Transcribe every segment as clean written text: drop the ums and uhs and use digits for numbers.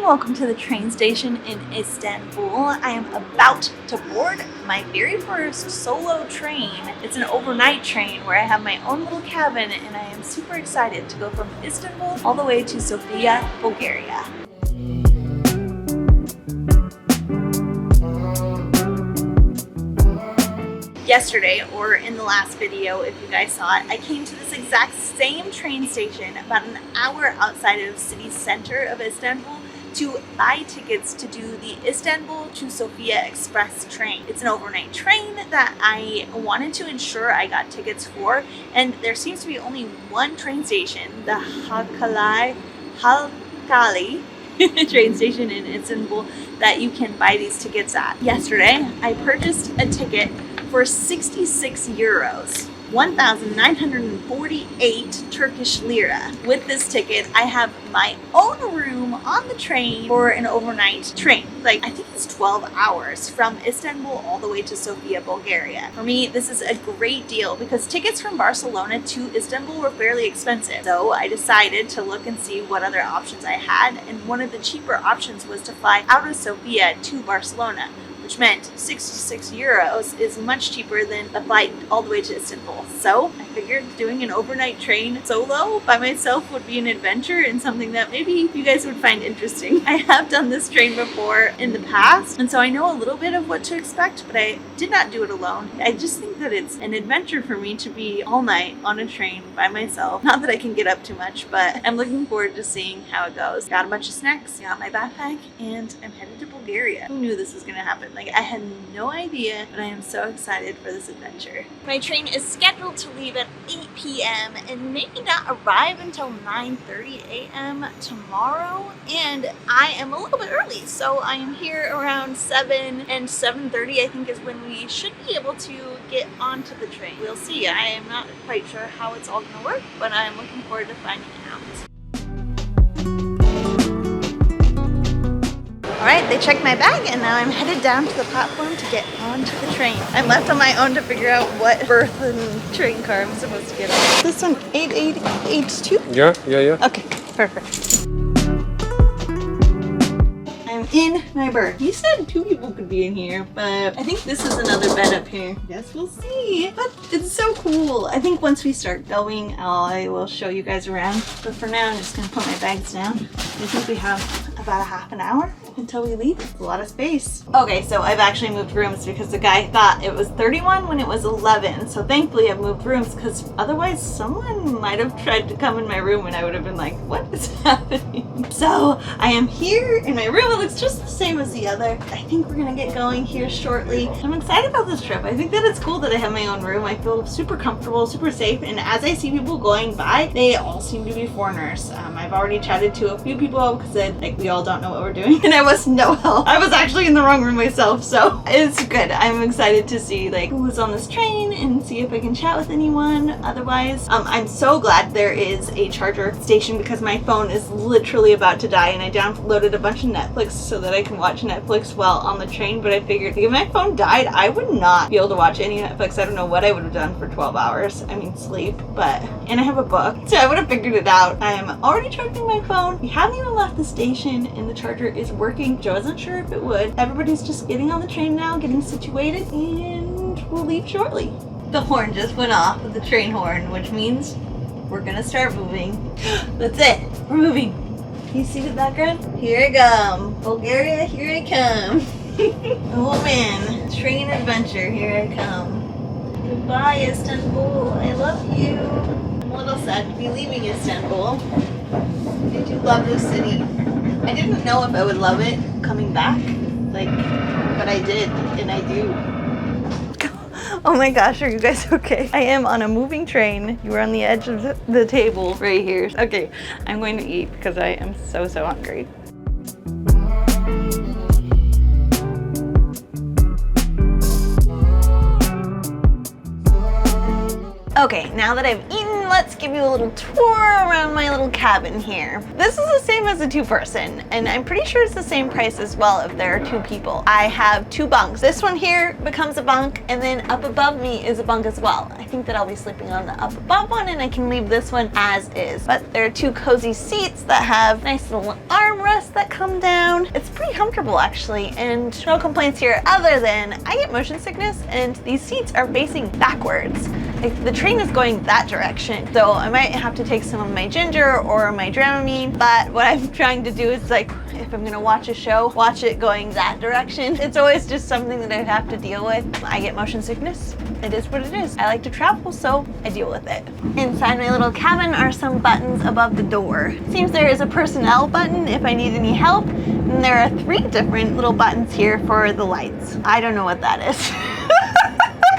and welcome to the train station in Istanbul. I am about to board my very first solo train. It's an overnight train where I have my own little cabin, and I am super excited to go from Istanbul all the way to Sofia, Bulgaria. Yesterday, or in the last video if you guys saw it, I came to this exact same train station about an hour outside of city center of Istanbul to buy tickets to do the Istanbul to Sofia express train. It's an overnight train that I wanted to ensure I got tickets for, and there seems to be only one train station, the Halkali train station in Istanbul, that you can buy these tickets at. Yesterday, I purchased a ticket for 66 euros, 1,948 Turkish lira. With this ticket, I have my own room on the train for an overnight train. Like, I think it's 12 hours from Istanbul all the way to Sofia, Bulgaria. For me, this is a great deal because tickets from Barcelona to Istanbul were fairly expensive. So I decided to look and see what other options I had, and one of the cheaper options was to fly out of Sofia to Barcelona, which meant 66 euros is much cheaper than the flight all the way to Istanbul. So I figured doing an overnight train solo by myself would be an adventure and something that maybe you guys would find interesting. I have done this train before in the past, and so I know a little bit of what to expect, but I did not do it alone. I just think that it's an adventure for me to be all night on a train by myself. Not that I can get up too much, but I'm looking forward to seeing how it goes. Got a bunch of snacks, got my backpack, and I'm headed to Bulgaria. Who knew this was gonna happen? Like, I had no idea, but I am so excited for this adventure. My train is scheduled to leave at 8 p.m. and maybe not arrive until 9:30 a.m. tomorrow, and I am a little bit early, so I am here around 7, and 7:30 I think is when we should be able to get onto the train. We'll see. I am not quite sure how it's all gonna work, but I'm looking forward to finding out. Alright, they checked my bag, and now I'm headed down to the platform to get onto the train. I'm left on my own to figure out what berth and train car I'm supposed to get on. This one, 8882? Yeah. Okay, perfect. I'm in my berth. You said 2 people could be in here, but I think this is another bed up here. Guess we'll see. But it's so cool. I think once we start going, I will show you guys around. But for now, I'm just gonna put my bags down. I think we have about a half an hour until we leave. It's a lot of space. Okay, so I've actually moved rooms because the guy thought it was 31 when it was 11. So thankfully I've moved rooms, because otherwise someone might have tried to come in my room and I would have been like, what is happening? So I am here in my room. It looks just the same as the other. I think we're gonna get going here shortly. I'm excited about this trip. I think that it's cool that I have my own room. I feel super comfortable, super safe, and as I see people going by, they all seem to be foreigners. I've already chatted to a few people because we all don't know what we're doing, and I was no help. I was actually in the wrong room myself, so it's good. I'm excited to see who's on this train and see if I can chat with anyone. Otherwise, I'm so glad there is a charger station because my phone is literally about to die, and I downloaded a bunch of Netflix so that I can watch Netflix while on the train, but I figured if my phone died, I would not be able to watch any Netflix. I don't know what I would have done for 12 hours. I mean, sleep, and I have a book, so I would have figured it out. I am already charging my phone. We haven't even left the station, and the charger is working, which I wasn't sure if it would. Everybody's just getting on the train now, getting situated, and we'll leave shortly. The horn just went off, the train horn, which means we're gonna start moving. That's it. We're moving. You see the background? Here I come. Bulgaria, here I come. Oh man, train adventure, here I come. Goodbye, Istanbul. I love you. I'm a little sad to be leaving Istanbul. I do love this city. I didn't know if I would love it coming back, but I did, and I do. Oh my gosh, are you guys okay? I am on a moving train. You were on the edge of the table right here. Okay, I'm going to eat because I am so hungry. Okay, now that I've eaten let's give you a little tour around my little cabin here. This is the same as a 2-person, and I'm pretty sure it's the same price as well if there are 2 people. I have 2 bunks. This one here becomes a bunk, and then up above me is a bunk as well. I think that I'll be sleeping on the up above one, and I can leave this one as is. But there are 2 cozy seats that have nice little armrests that come down. It's pretty comfortable actually, and no complaints here other than I get motion sickness and these seats are facing backwards. Like, the train is going that direction, so I might have to take some of my ginger or my Dramamine, but what I'm trying to do is, like, if I'm gonna watch a show, watch it going that direction. It's always just something that I have to deal with. I get motion sickness. It is what it is. I like to travel, so I deal with it. Inside my little cabin are some buttons above the door. Seems there is a personnel button if I need any help, and there are 3 different little buttons here for the lights. I don't know what that is.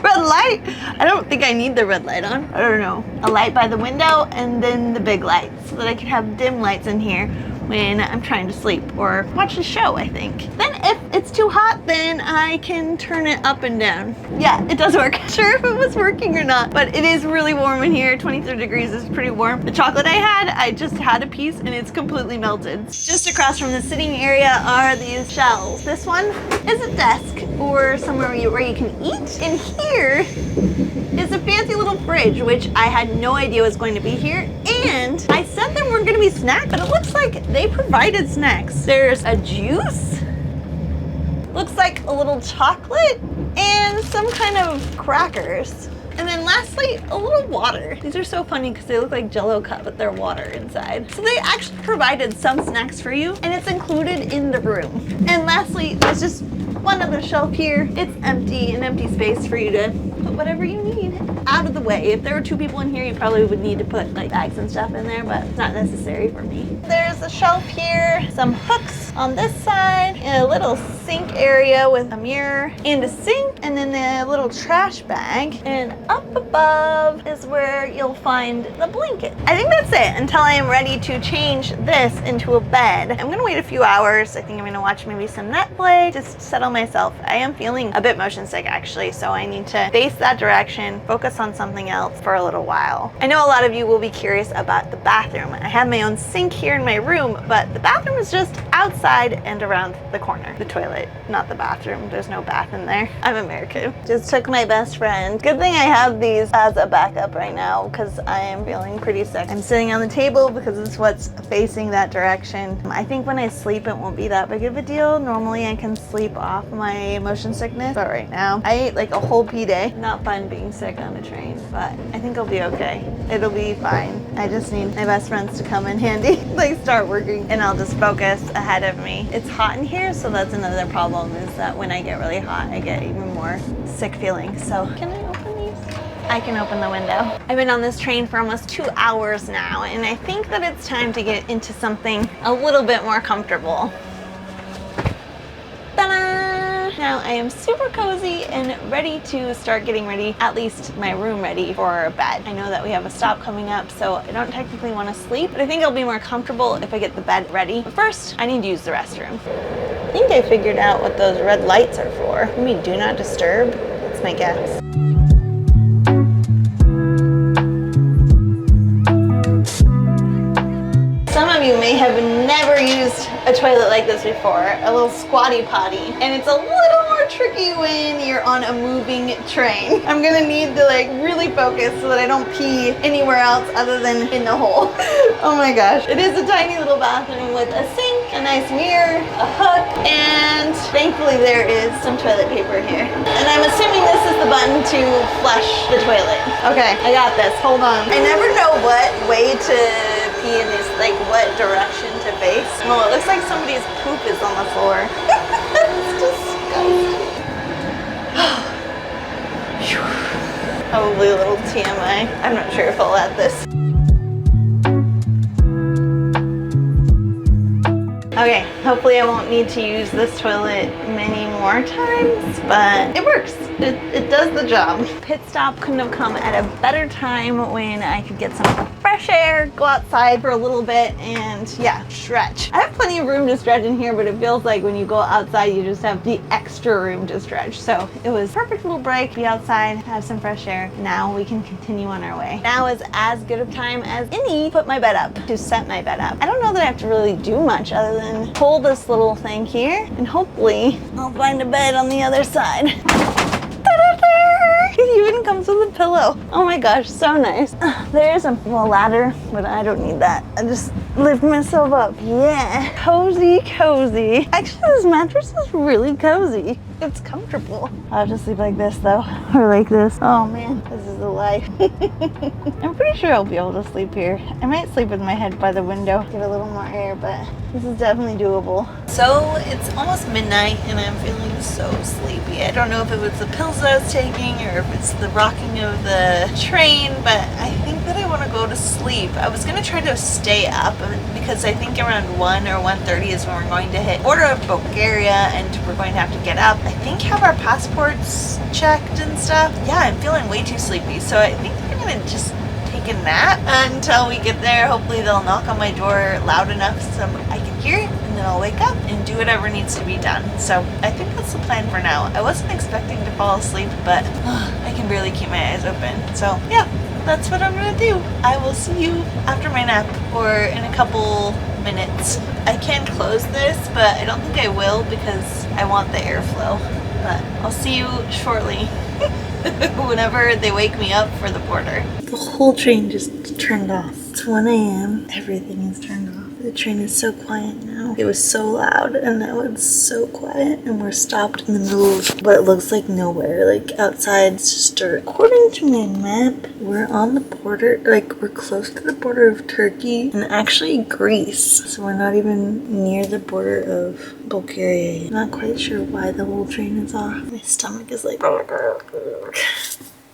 Red light? I don't think I need the red light on. I don't know. A light by the window and then the big light so that I can have dim lights in here when I'm trying to sleep or watch a show, I think. Then if it's too hot, then I can turn it up and down. Yeah, it does work. Not sure if it was working or not, but it is really warm in here. 23 degrees is pretty warm. The chocolate I just had a piece and it's completely melted. Just across from the sitting area are these shelves. This one is a desk or somewhere where you can eat. And here is a fancy little fridge, which I had no idea was going to be here. And I said there weren't going to be snacks, but it looks like they provided snacks. There's a juice, looks like a little chocolate, and some kind of crackers. And then lastly, a little water. These are so funny because they look like Jell-O cup, but they're water inside. So they actually provided some snacks for you, and it's included in the room. And lastly, there's just one other shelf here. It's empty, an empty space for you to put whatever you need out of the way. If there were 2 people in here, you probably would need to put like bags and stuff in there, but it's not necessary for me. There's a shelf here, some hooks on this side, and a little sink area with a mirror and a sink, and then a little trash bag. And up above is where you'll find the blanket. I think that's it until I am ready to change this into a bed. I'm gonna wait a few hours. I think I'm gonna watch maybe some Netflix, just settle myself. I am feeling a bit motion sick actually, so I need to face that direction, focus on something else for a little while. I know a lot of you will be curious about the bathroom. I have my own sink here in my room, but the bathroom is just outside and around the corner. The toilet, not the bathroom. There's no bath in there. I'm American. Just took my best friend. Good thing I have these as a backup right now because I am feeling pretty sick. I'm sitting on the table because it's what's facing that direction. I think when I sleep it won't be that big of a deal. Normally I can sleep off my motion sickness, but right now I ate like a whole pea day. Not fun being sick on a train, but I think I'll be okay. It'll be fine. I just need my best friends to come in handy, like start working, and I'll just focus ahead of me. It's hot in here, so that's another problem, is that when I get really hot, I get even more sick feeling. So can I open these? I can open the window. I've been on this train for almost 2 hours now, and I think that it's time to get into something a little bit more comfortable. Ta-da! Now I am super cozy and ready to start getting ready, at least my room ready for bed. I know that we have a stop coming up, so I don't technically want to sleep, but I think I'll be more comfortable if I get the bed ready. But first, I need to use the restroom. I think I figured out what those red lights are for. Maybe do not disturb. That's my guess. Some of you may have never used a toilet like this before, a little squatty potty, and it's a little more tricky when you're on a moving train. I'm gonna need to like really focus so that I don't pee anywhere else other than in the hole. Oh my gosh. It is a tiny little bathroom with a sink, a nice mirror, a hook, and thankfully there is some toilet paper here. And I'm assuming this is the button to flush the toilet. Okay, I got this, hold on. I never know what way to pee in this, like what direction to face. Well, it looks like somebody's poop is on the floor. It's disgusting. Probably a little TMI. I'm not sure if I'll add this. Okay, hopefully I won't need to use this toilet many more times, but it works. it does the job. Pit stop couldn't have come at a better time when I could get some fresh air, go outside for a little bit, and yeah, stretch. I have plenty of room to stretch in here, but it feels like when you go outside, you just have the extra room to stretch. So it was a perfect little break, be outside, have some fresh air. Now we can continue on our way. Now is as good of time as any to put my bed up, to set my bed up. I don't know that I have to really do much other than pull this little thing here, and hopefully I'll find a bed on the other side. It even comes with a pillow. Oh my gosh, so nice. There's a ladder, but I don't need that. I just lift myself up. Yeah, cozy, cozy. Actually, this mattress is really cozy. It's comfortable. I'll have to sleep like this though, or like this. Oh man, this is the life. I'm pretty sure I'll be able to sleep here. I might sleep with my head by the window, get a little more air, but this is definitely doable. So it's almost midnight and I'm feeling so sleepy. I don't know if it was the pills that I was taking or if it's the rocking of the train, but I think that I want to go to sleep. I was going to try to stay up because I think around 1 or 1:30 is when we're going to hit border of Bulgaria and we're going to have to get up. I think have our passports checked and stuff. Yeah, I'm feeling way too sleepy, so I think I'm going to just take a nap until we get there. Hopefully they'll knock on my door loud enough so I can hear it, and then I'll wake up and do whatever needs to be done. So I think that's the plan for now. I wasn't expecting to fall asleep, but I can barely keep my eyes open. So yeah, that's what I'm gonna do. I will see you after my nap or in a couple minutes. I can close this, but I don't think I will because I want the airflow. But I'll see you shortly. Whenever they wake me up for the border. The whole train just turned off. It's 1 a.m. Everything is turned off. The train is so quiet now. It was so loud and now it's so quiet, and we're stopped in the middle of what looks like nowhere. Like outside, it's just dirt. According to my map, we're on the border, like we're close to the border of Turkey and actually Greece. So we're not even near the border of Bulgaria. I'm not quite sure why the whole train is off. My stomach is like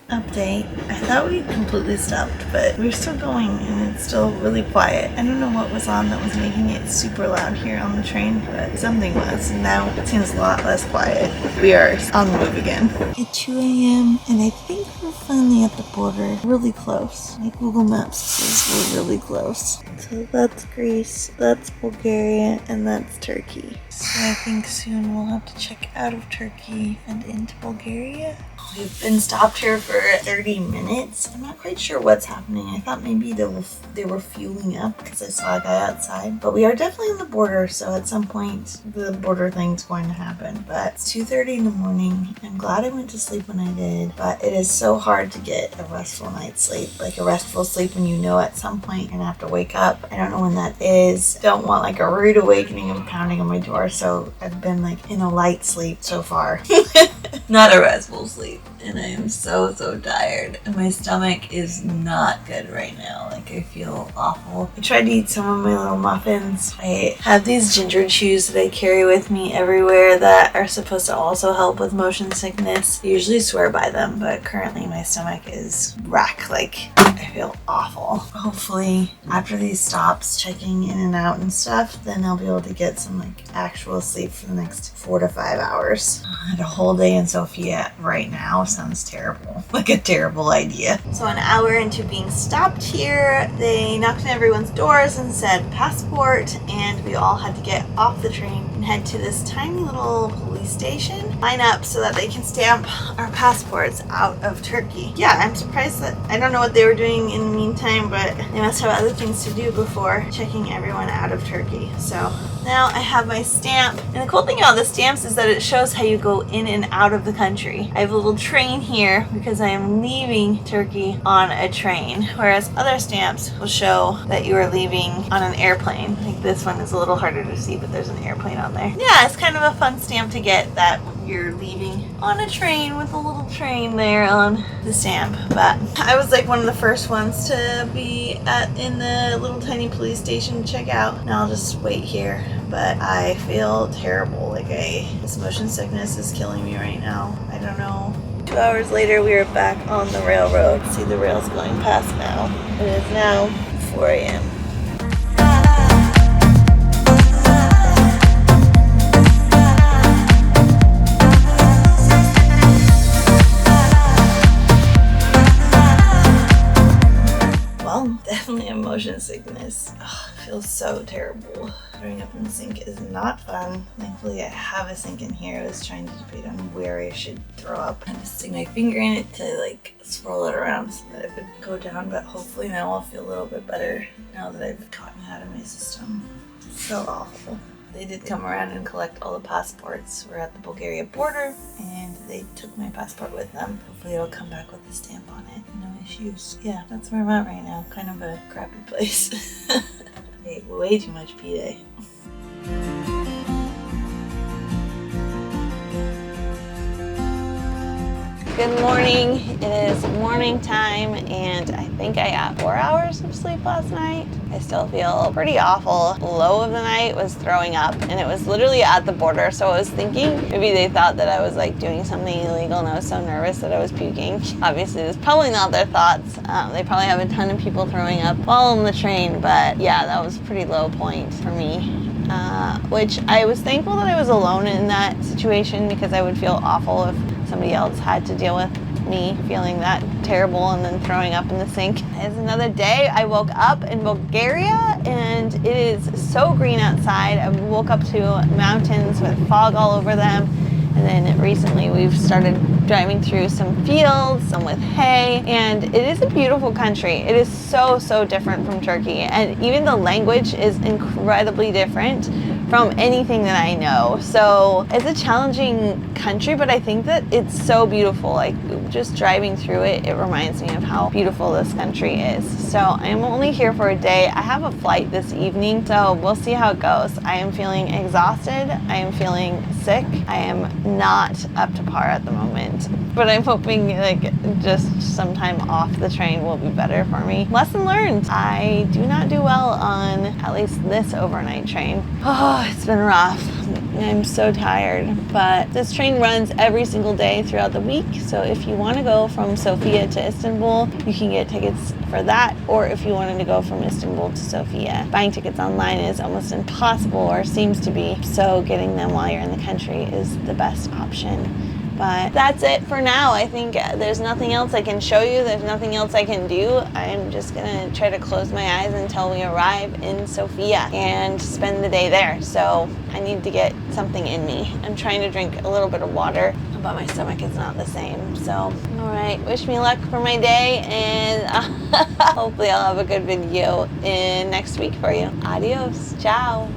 Update. I thought we completely stopped, but we're still going and it's still really quiet. I don't know what was on that was making it super loud here on the train, but something was. And now it seems a lot less quiet. We are on the move again. At 2 a.m. and I think we're finally at the border. Really close. Like Google Maps says we're really close. So that's Greece, that's Bulgaria, and that's Turkey. So I think soon we'll have to check out of Turkey and into Bulgaria. We've been stopped here for 30 minutes. I'm not quite sure what's happening. I thought maybe they were fueling up because I saw a guy outside. But we are definitely on the border, so at some point the border thing's going to happen. But it's 2:30 in the morning. I'm glad I went to sleep when I did, but it is so hard to get a restful night's sleep. Like a restful sleep when you know at some point you're gonna have to wake up. I don't know when that is. Don't want like a rude awakening of pounding on my door, so I've been like in a light sleep so far. Not a restful sleep. And I am so tired. And my stomach is not good right now. Like I feel awful. I tried to eat some of my little muffins. I have these ginger chews that I carry with me everywhere that are supposed to also help with motion sickness. I usually swear by them, but currently my stomach is wrecked. Like I feel awful. Hopefully after these stops, checking in and out and stuff, then I'll be able to get some like actual sleep for the next 4 to 5 hours. I had a whole day in Sofia right now. Sounds terrible. Like a terrible idea. So an hour into being stopped here, they knocked on everyone's doors and said passport, and we all had to get off the train and head to this tiny little police station, line up so that they can stamp our passports out of Turkey. Yeah, I'm surprised that I don't know what they were doing in the meantime, but they must have other things to do before checking everyone out of Turkey. So now I have my stamp, and the cool thing about the stamps is that it shows how you go in and out of the country. I have a little train here because I am leaving Turkey on a train, whereas other stamps will show that you are leaving on an airplane. Like this one is a little harder to see, but there's an airplane on there. Yeah, it's kind of a fun stamp to get that you're leaving on a train with a little train there on the stamp. But I was like one of the first ones to be in the little tiny police station to check out. Now I'll just wait here. But I feel terrible. Like this motion sickness is killing me right now. I don't know. 2 hours later, we are back on the railroad. See the rails going past now. It is now 4 a.m. motion sickness. Ugh, it feels so terrible. Throwing up in the sink is not fun. Thankfully, I have a sink in here. I was trying to debate on where I should throw up and just stick my finger in it to like swirl it around so that it would go down, but hopefully now I'll feel a little bit better now that I've gotten it out of my system. It's so awful. They did come around and collect all the passports. We're at the Bulgaria border and they took my passport with them. Hopefully it'll come back with a stamp on it. No issues. Yeah, that's where I'm at right now. Kind of a crappy place. I ate way too much pita. Good morning. It is morning time and I think I got 4 hours of sleep last night. I still feel pretty awful. Low of the night was throwing up and it was literally at the border, so I was thinking maybe they thought that I was like doing something illegal and I was so nervous that I was puking. Obviously it was probably not their thoughts. They probably have a ton of people throwing up while on the train, but yeah, that was a pretty low point for me. Which I was thankful that I was alone in that situation because I would feel awful if somebody else had to deal with me feeling that terrible and then throwing up in the sink. It's another day. I woke up in Bulgaria and it is so green outside. I woke up to mountains with fog all over them. And then recently we've started driving through some fields, some with hay, and it is a beautiful country. It is so, so different from Turkey. And even the language is incredibly different from anything that I know. So it's a challenging country, but I think that it's so beautiful. Like just driving through it, it reminds me of how beautiful this country is. So I'm only here for a day. I have a flight this evening, so we'll see how it goes. I am feeling exhausted. I am feeling sick. I am not up to par at the moment, but I'm hoping like just sometime off the train will be better for me. Lesson learned. I do not do well on at least this overnight train. Oh, it's been rough. I'm so tired, but this train runs every single day throughout the week. So if you want to go from Sofia to Istanbul, you can get tickets for that. Or if you wanted to go from Istanbul to Sofia, buying tickets online is almost impossible, or seems to be. So getting them while you're in the country is the best option. But that's it for now. I think there's nothing else I can show you. There's nothing else I can do. I'm just gonna try to close my eyes until we arrive in Sofia and spend the day there. So I need to get something in me. I'm trying to drink a little bit of water, but my stomach is not the same. So, all right, wish me luck for my day, and hopefully I'll have a good video in next week for you. Adios, ciao.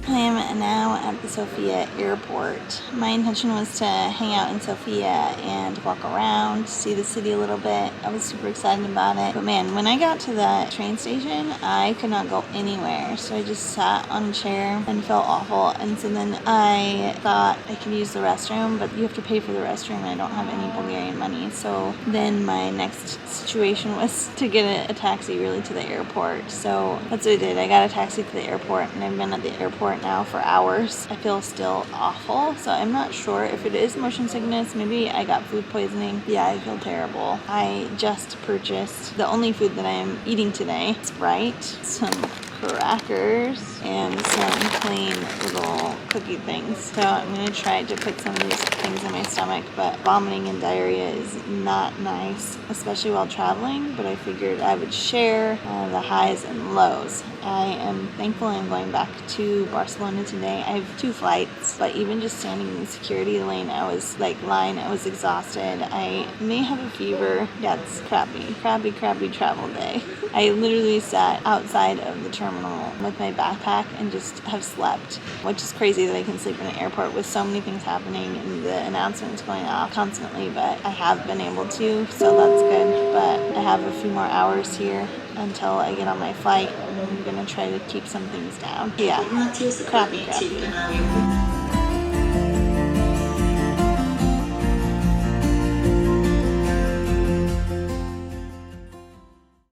I am now at the Sofia airport. My intention was to hang out in Sofia and walk around, see the city a little bit. I was super excited about it. But man, when I got to the train station, I could not go anywhere. So I just sat on a chair and felt awful. And so then I thought I could use the restroom, but you have to pay for the restroom and I don't have any Bulgarian money. So then my next situation was to get a taxi really to the airport. So that's what I did. I got a taxi to the airport and I've been at the airport now for hours. I feel still awful, so I'm not sure if it is motion sickness. Maybe I got food poisoning. Yeah, I feel terrible. I just purchased the only food that I am eating today. Sprite, some crackers, and some plain little cookie things. So I'm going to try to put some of these things in my stomach, but vomiting and diarrhea is not nice, especially while traveling, but I figured I would share the highs and lows. I am thankful I'm going back to Barcelona today. I have 2 flights, but even just standing in the security lane, I was exhausted. I may have a fever. Yeah, it's crappy travel day. I literally sat outside of the terminal with my backpack and just have slept, which is crazy that I can sleep in an airport with so many things happening and the announcements going off constantly, but I have been able to, so that's good. But I have a few more hours here until I get on my flight, and I'm gonna try to keep some things down. Yeah, crappy.